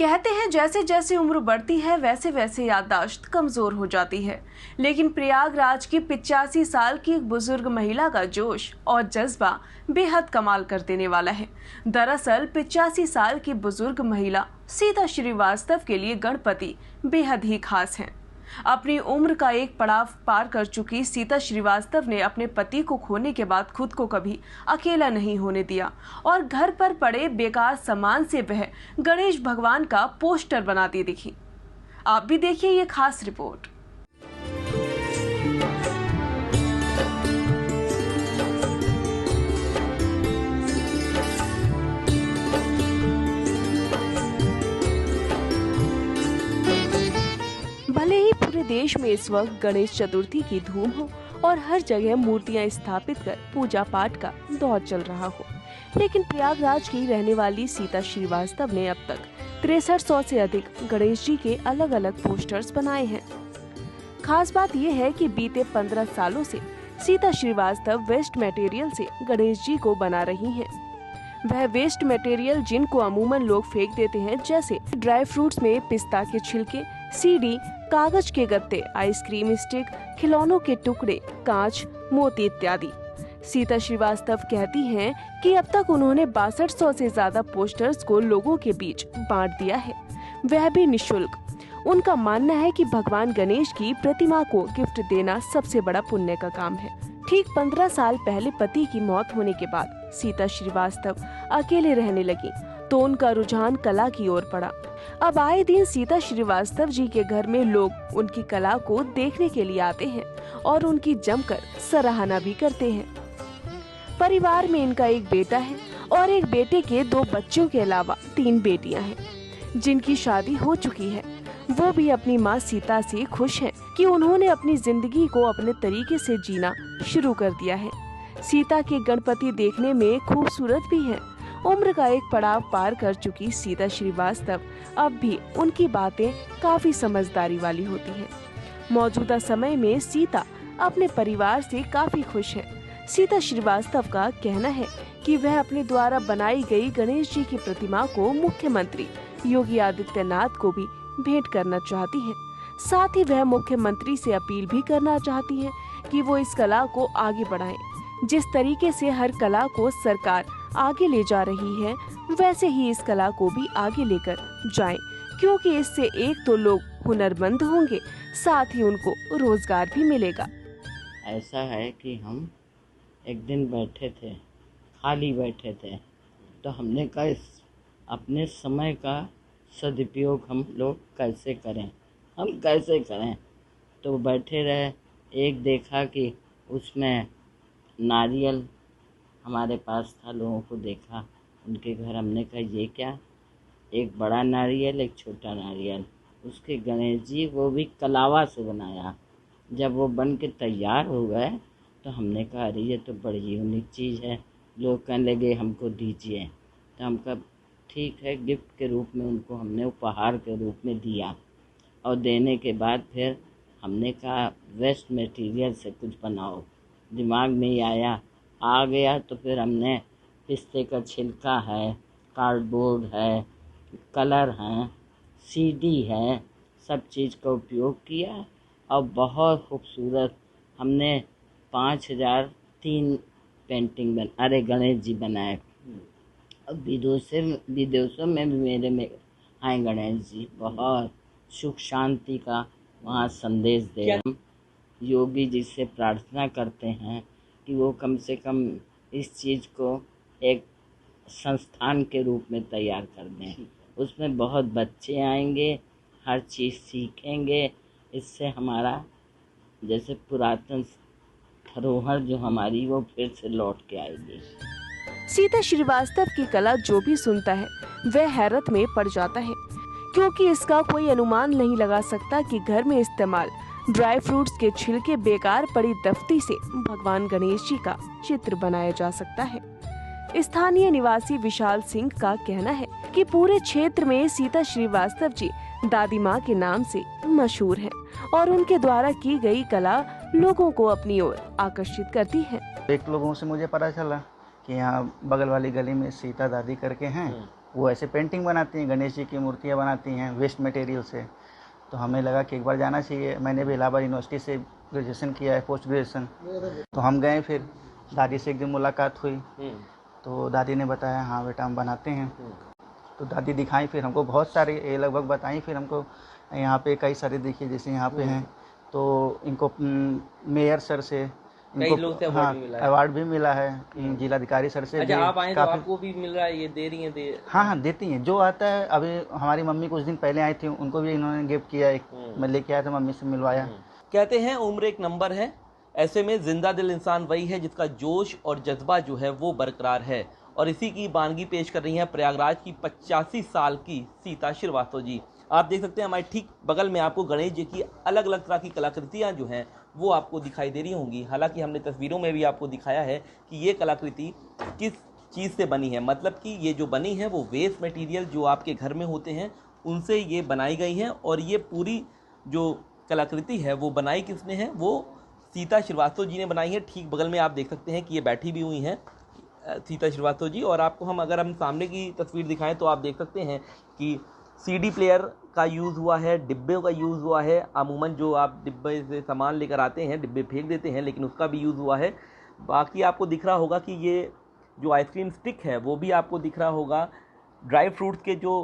कहते हैं जैसे जैसे उम्र बढ़ती है वैसे वैसे याददाश्त कमजोर हो जाती है, लेकिन प्रयागराज की 85 साल की एक बुजुर्ग महिला का जोश और जज्बा बेहद कमाल कर देने वाला है। दरअसल 85 साल की बुजुर्ग महिला सीता श्रीवास्तव के लिए गणपति बेहद ही खास हैं। अपनी उम्र का एक पड़ाव पार कर चुकी सीता श्रीवास्तव ने अपने पति को खोने के बाद खुद को कभी अकेला नहीं होने दिया और घर पर पड़े बेकार सामान से वह गणेश भगवान का पोस्टर बनाती दिखी। आप भी देखिए ये खास रिपोर्ट। भले ही पूरे देश में इस वक्त गणेश चतुर्थी की धूम हो और हर जगह मूर्तियां स्थापित कर पूजा पाठ का दौर चल रहा हो, लेकिन प्रयागराज की रहने वाली सीता श्रीवास्तव ने अब तक 6300 से अधिक गणेश जी के अलग अलग पोस्टर्स बनाए हैं। खास बात यह है कि बीते 15 सालों से सीता श्रीवास्तव वेस्ट मटेरियल से गणेश जी को बना रही हैं। वह वेस्ट मटेरियल जिनको अमूमन लोग फेंक देते हैं, जैसे ड्राई फ्रूट्स में पिस्ता के छिलके, सीडी, कागज के गत्ते, आइसक्रीम स्टिक, खिलौनों के टुकड़े, कांच, मोती इत्यादि। सीता श्रीवास्तव कहती हैं कि अब तक उन्होंने 6200 से ज्यादा पोस्टर्स को लोगों के बीच बांट दिया है, वह भी निःशुल्क। उनका मानना है कि भगवान गणेश की प्रतिमा को गिफ्ट देना सबसे बड़ा पुण्य का काम है। ठीक 15 साल पहले पति की मौत होने के बाद सीता श्रीवास्तव अकेले रहने लगी, तो उनका रुझान कला की ओर पड़ा। अब आए दिन सीता श्रीवास्तव जी के घर में लोग उनकी कला को देखने के लिए आते हैं और उनकी जमकर सराहना भी करते हैं। परिवार में इनका एक बेटा है और एक बेटे के 2 बच्चों के अलावा 3 बेटियां हैं, जिनकी शादी हो चुकी है। वो भी अपनी माँ सीता से खुश हैं कि उन्होंने अपनी जिंदगी को अपने तरीके से जीना शुरू कर दिया है। सीता के गणपति देखने में खूबसूरत भी हैं। उम्र का एक पड़ाव पार कर चुकी सीता श्रीवास्तव अब भी उनकी बातें काफी समझदारी वाली होती हैं। मौजूदा समय में सीता अपने परिवार से काफी खुश है। सीता श्रीवास्तव का कहना है कि वह अपने द्वारा बनाई गई गणेश जी की प्रतिमा को मुख्यमंत्री योगी आदित्यनाथ को भी भेंट करना चाहती है। साथ ही वह मुख्यमंत्री से अपील भी करना चाहती है कि वो इस कला को आगे बढ़ाएं। जिस तरीके से हर कला को सरकार आगे ले जा रही है, वैसे ही इस कला को भी आगे लेकर जाएं, क्योंकि इससे एक तो लोग हुनरमंद होंगे, साथ ही उनको रोजगार भी मिलेगा। ऐसा है कि हम एक दिन बैठे थे, खाली बैठे थे, तो हमने कहा इस अपने समय का सदुपयोग हम लोग कैसे करें, तो बैठे रहे। एक देखा कि उसमें नारियल हमारे पास था, लोगों को देखा उनके घर, हमने कहा ये क्या, एक बड़ा नारियल एक छोटा नारियल, उसके गणेश जी वो भी कलावा से बनाया। जब वो बन के तैयार हो गए तो हमने कहा अरे ये तो बड़ी यूनिक चीज़ है। लोग कहने लगे हमको दीजिए, तो हम कहा ठीक है, गिफ्ट के रूप में उनको हमने उपहार के रूप में दिया। और देने के बाद फिर हमने कहा वेस्ट मटेरियल से कुछ बनाओ। दिमाग में आ गया तो फिर हमने पिस्ते का छिलका है, कार्डबोर्ड है, कलर हैं, सीडी है, सब चीज़ का उपयोग किया और बहुत खूबसूरत हमने 5003 पेंटिंग गणेश जी बनाए। अब विदेशों में भी मेरे में आए गणेश जी, बहुत सुख शांति का वहाँ संदेश दे। हम योगी जी से प्रार्थना करते हैं कि वो कम से कम इस चीज़ को एक संस्थान के रूप में तैयार कर दें। उसमें बहुत बच्चे आएंगे, हर चीज़ सीखेंगे। इससे हमारा जैसे पुरातन धरोहर जो हमारी वो फिर से लौट के आएगी। सीता श्रीवास्तव की कला जो भी सुनता है वह हैरत में पड़ जाता है, क्योंकि इसका कोई अनुमान नहीं लगा सकता कि घर में इस्तेमाल ड्राई फ्रूट्स के छिलके बेकार पड़ी दफ्ती से भगवान गणेश जी का चित्र बनाया जा सकता है। स्थानीय निवासी विशाल सिंह का कहना है कि पूरे क्षेत्र में सीता श्रीवास्तव जी दादी माँ के नाम से मशहूर हैं और उनके द्वारा की गई कला लोगों को अपनी ओर आकर्षित करती है। एक लोगों से मुझे पता चला कि यहाँ बगल वाली गली में सीता दादी करके हैं, वो ऐसे पेंटिंग बनाती हैं, गणेश जी की मूर्तियाँ बनाती हैं वेस्ट मटेरियल से। तो हमें लगा कि एक बार जाना चाहिए। मैंने भी इलाहाबाद यूनिवर्सिटी से ग्रेजुएशन किया है, पोस्ट ग्रेजुएशन। तो हम गए, फिर दादी से एक दिन मुलाकात हुई तो दादी ने बताया हाँ बेटा हम बनाते हैं। तो दादी दिखाई फिर हमको बहुत सारे, ये लगभग बताई फिर हमको। यहाँ पे कई सारे देखिए, जैसे यहाँ पे हैं तो इनको मेयर सर से कई लोग से अवार्ड भी मिला है, जिलाधिकारी सर से। अच्छा, आप आए तो आपको भी मिल रहा है, ये दे रही हैं? हाँ देती हैं, जो आता है। अभी हमारी मम्मी कुछ दिन पहले आई थी, उनको भी इन्होंने गिफ्ट किया एक, मैं लेके आया था, मम्मी से मिलवाया। कहते हैं उम्र एक नंबर है, ऐसे में जिंदा दिल इंसान वही है जिसका जोश और जज्बा जो है वो बरकरार है। और इसी की वानगी पेश कर रही हैं प्रयागराज की 85 साल की सीता श्रीवास्तव जी। आप देख सकते हैं हमारे ठीक बगल में आपको गणेश जी की अलग अलग तरह की कलाकृतियाँ जो हैं वो आपको दिखाई दे रही होंगी। हालांकि हमने तस्वीरों में भी आपको दिखाया है कि ये कलाकृति किस चीज़ से बनी है, मतलब कि ये जो बनी है वो वेस्ट मटेरियल जो आपके घर में होते हैं उनसे ये बनाई गई हैं। और ये पूरी जो कलाकृति है वो बनाई किसने है, वो सीता श्रीवास्तव जी ने बनाई है। ठीक बगल में आप देख सकते हैं कि ये बैठी भी हुई हैं सीता श्रीवास्तव जी। और आपको अगर हम सामने की तस्वीर दिखाएं तो आप देख सकते हैं कि सीडी प्लेयर का यूज़ हुआ है, डिब्बे का यूज़ हुआ है। अमूमन जो आप डिब्बे से सामान लेकर आते हैं, डिब्बे फेंक देते हैं, लेकिन उसका भी यूज़ हुआ है। बाकी आपको दिख रहा होगा कि ये जो आइसक्रीम स्टिक है वो भी आपको दिख रहा होगा। ड्राई फ्रूट्स के जो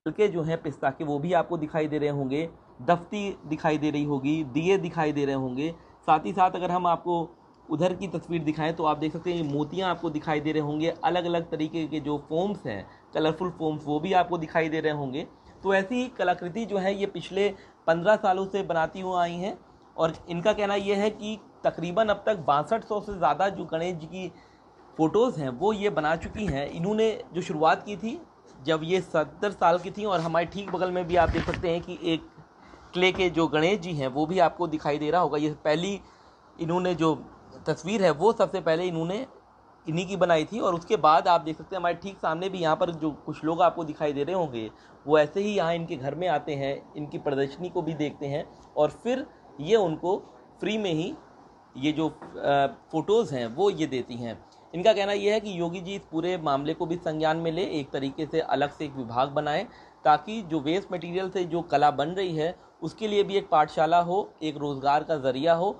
हल्के जो हैं पिस्ता के, वो भी आपको दिखाई दे रहे होंगे। दफ्ती दिखाई दे रही होगी, दिए दिखाई दे रहे होंगे। साथ ही साथ अगर हम आपको उधर की तस्वीर दिखाएं तो आप देख सकते हैं मोतियां आपको दिखाई दे रहे होंगे। अलग अलग तरीके के जो फोम्स हैं, कलरफुल फोम्स, वो भी आपको दिखाई दे रहे होंगे। तो ऐसी ही कलाकृति जो है ये पिछले 15 सालों से बनाती हुई आई हैं। और इनका कहना यह है कि तकरीबन अब तक 6200 से ज़्यादा जो गणेश जी की फ़ोटोज़ हैं वो ये बना चुकी हैं। इन्होंने जो शुरुआत की थी जब ये 70 साल की थी। और हमारे ठीक बगल में भी आप देख सकते हैं कि एक क्ले के जो गणेश जी हैं वो भी आपको दिखाई दे रहा होगा। ये पहली इन्होंने जो तस्वीर है वो सबसे पहले इन्होंने इन्हीं की बनाई थी। और उसके बाद आप देख सकते हैं हमारे ठीक सामने भी यहाँ पर जो कुछ लोग आपको दिखाई दे रहे होंगे वो ऐसे ही यहाँ इनके घर में आते हैं, इनकी प्रदर्शनी को भी देखते हैं और फिर ये उनको फ्री में ही ये जो फ़ोटोज़ हैं वो ये देती हैं। इनका कहना यह है कि योगी जी इस पूरे मामले को भी संज्ञान में ले, एक तरीके से अलग से एक विभाग बनाएं ताकि जो वेस्ट मटेरियल से जो कला बन रही है उसके लिए भी एक पाठशाला हो, एक रोज़गार का ज़रिया हो